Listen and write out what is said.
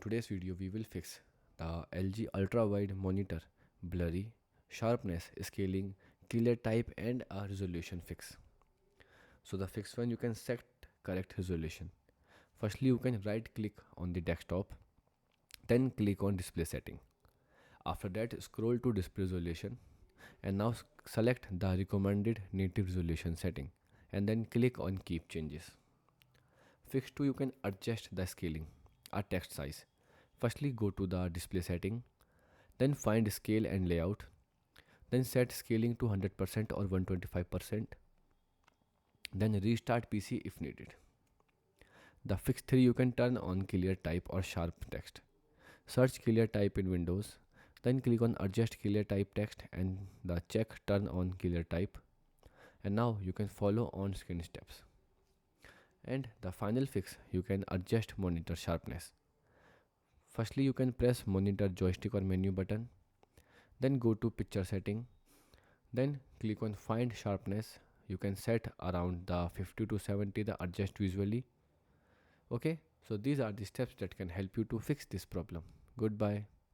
Today's video we will fix the LG UltraWide monitor, blurry, sharpness, scaling, ClearType and a resolution fix. So the fix one, you can set correct resolution. Firstly, you can right click on the desktop, then click on display setting. After that, scroll to display resolution and now select the recommended native resolution setting and then click on keep changes. Fix 2, you can adjust the scaling or text size. Firstly, go to the display setting, then find scale and layout, then set scaling to 100% or 125%, then restart PC if needed. The fix 3, you can turn on ClearType or sharp text. Search ClearType in Windows, then click on adjust ClearType text and the check turn on ClearType, and now you can follow on screen steps. And the final fix, you can adjust monitor sharpness. Firstly, you can press monitor joystick or menu button, then go to picture setting, then click on find sharpness. You can set around the 50 to 70 the adjust visually. Okay, so these are the steps that can help you to fix this problem. Goodbye.